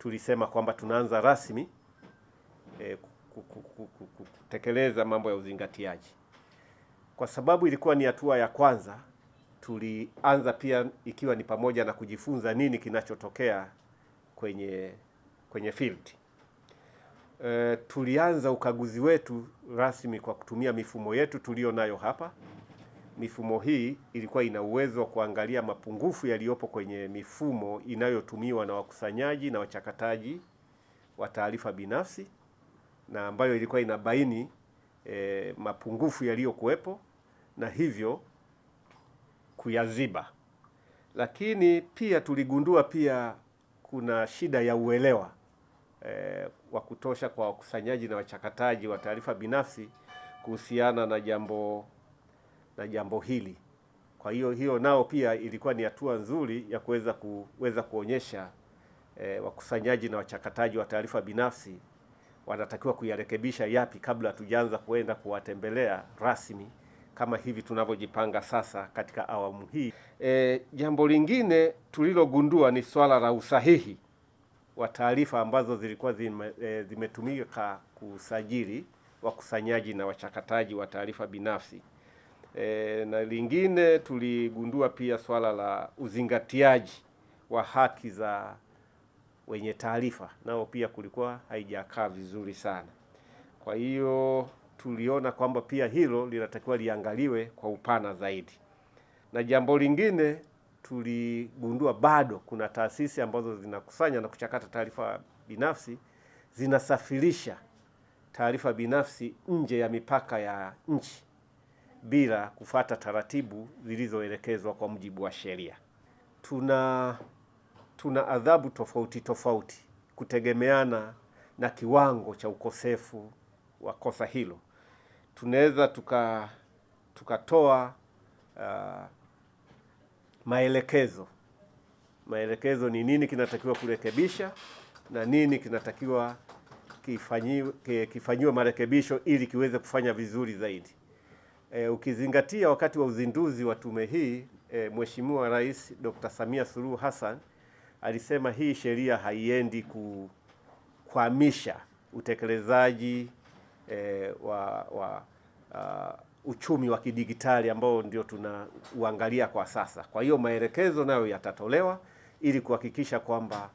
tulisema kwamba tunaanza rasmi kutekeleza mambo ya uzingatiaji. Kwa sababu ilikuwa ni hatua ya kwanza, tulianza pia ikiwa ni pamoja na kujifunza nini kinachotokea kwenye field. Tulianza ukaguzi wetu rasmi kwa kutumia mifumo yetu tulio nayo hapa. Mifumo hii ilikuwa ina uwezo wa kuangalia mapungufu yaliyopo kwenye mifumo inayotumiwa na wakusanyaji na wachakataji wa taarifa binafsi, na ambayo ilikuwa inabaini mapungufu yaliyokuwepo na hivyo kuyaziba. Lakini pia tuligundua pia kuna shida ya uelewa wa kutosha kwa wakusanyaji na wachakataji wa taarifa binafsi kuhusiana na jambo hili. Kwa hiyo nao pia ilikuwa ni hatua nzuri ya kuweza kuonyesha wakusanyaji na wachakataji wa taarifa binafsi wanatakiwa kuyarekebisha yapi kabla hatujaanza kuenda kuwatembelea rasmi kama hivi tunavyojipanga sasa katika awamu hii. Jambo lingine tulilogundua ni swala la usahihi wa taarifa ambazo zilikuwa zimetumika kusajili wakusanyaji na wachakataji wa taarifa binafsi. Na lingine tuligundua pia swala la uzingatiaji wa haki za wenye taarifa, nao pia kulikuwa haijakaa vizuri sana. Kwa hiyo tuliona kwamba pia hilo linatakiwa liangaliwe kwa upana zaidi. Na jambo lingine tuligundua bado kuna taasisi ambazo zinakusanya na kuchakata taarifa binafsi zinasafirisha taarifa binafsi nje ya mipaka ya nchi bila kufata taratibu zilizoelekezwa kwa mujibu wa sheria. Tuna adhabu tofauti kutegemeana na kiwango cha ukosefu wa kosa hilo. Tunaweza tukatoa maelekezo ni nini kinatakiwa kurekebisha na nini kinatakiwa kifanyiwe marekebisho ili kiweze kufanya vizuri zaidi. Ukizingatia wakati wa uzinduzi wa tume hii, Mheshimiwa Rais Dr. Samia Suluhu Hassan alisema hii sheria haiendi kuhamisha utekelezaji wa uchumi wa kidigitali ambao ndio tunauangalia kwa sasa. Kwa hiyo maelekezo nayo yatatolewa ili kuhakikisha kwamba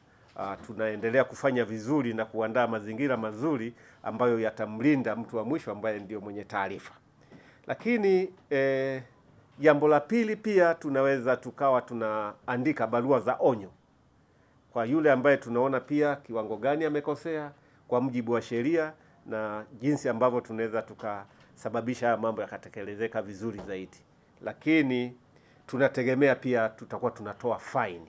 tunaendelea kufanya vizuri na kuandaa mazingira mazuri ambayo yatamlinda mtu wa mwisho ambaye ndio mwenye taarifa. Lakini jambo la pili pia tunaweza tukawa tunaandika barua za onyo kwa yule ambaye tunaona pia kiwango gani amekosea kwa mujibu wa sheria na jinsi ambavyo tunaweza tukasababisha haya mambo yakatekelezeka vizuri zaidi. Lakini tunategemea pia tutakuwa tunatoa faini,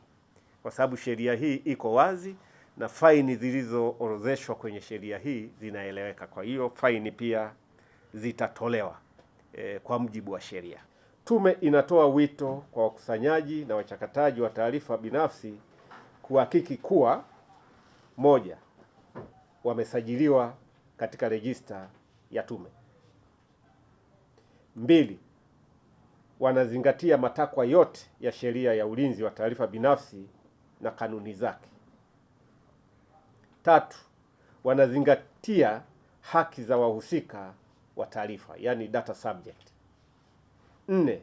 kwa sababu sheria hii iko wazi na faini zilizoorodheshwa kwenye sheria hii zinaeleweka. Kwa hiyo faini pia zitatolewa kwa mujibu wa sheria. Tume inatoa wito kwa wakusanyaji na wachakataji wa taarifa binafsi kuhakiki kuwa: moja, wamesajiliwa katika rejista ya tume; mbili, wanazingatia matakwa yote ya sheria ya ulinzi wa taarifa binafsi na kanuni zake; tatu, wanazingatia haki za wahusika wa taarifa, yani data subject; nne,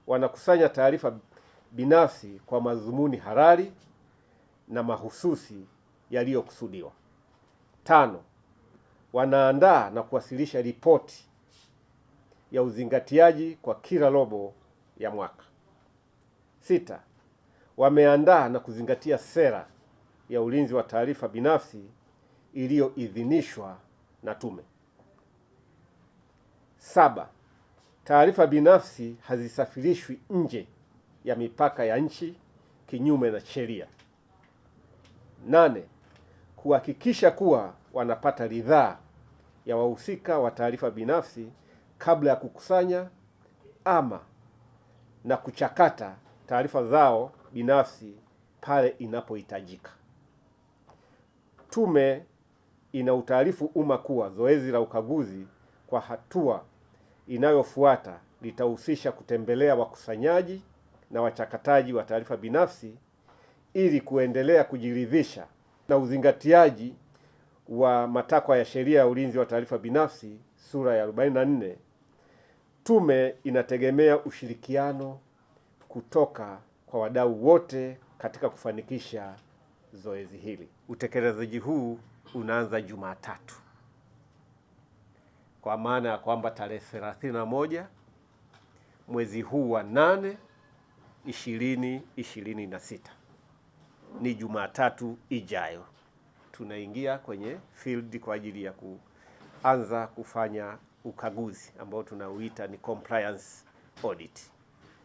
wanakusanya taarifa binafsi kwa madhumuni halali na mahususi yaliyokusudiwa; tano, wanaandaa na kuwasilisha ripoti ya uzingatiaji kwa kila robo ya mwaka; sita, wameandaa na kuzingatia sera ya ulinzi wa taarifa binafsi iliyoidhinishwa na tume; saba, taarifa binafsi hazisafirishwi nje ya mipaka ya nchi kinyume na sheria; nane, kuhakikisha kuwa wanapata ridhaa ya wahusika wa taarifa binafsi kabla ya kukusanya ama na kuchakata taarifa zao binafsi pale inapohitajika. Tume ina utaarifu umma kuwa zoezi la ukaguzi kwa hatua inayofuata litahusisha kutembelea wakusanyaji na wachakataji wa taarifa binafsi ili kuendelea kujiridhisha na uzingatiaji wa matakwa ya sheria ya ulinzi wa taarifa binafsi sura ya 44, tume inategemea ushirikiano kutoka kwa wadau wote katika kufanikisha zoezi hili. Utekelezaji huu unaanza Jumatatu, kwa maana ya kwamba tarehe 31 mwezi huu wa 8 2026 ni Jumatatu ijayo tunaingia kwenye field kwa ajili ya kuanza kufanya ukaguzi ambao tunauita ni compliance audit.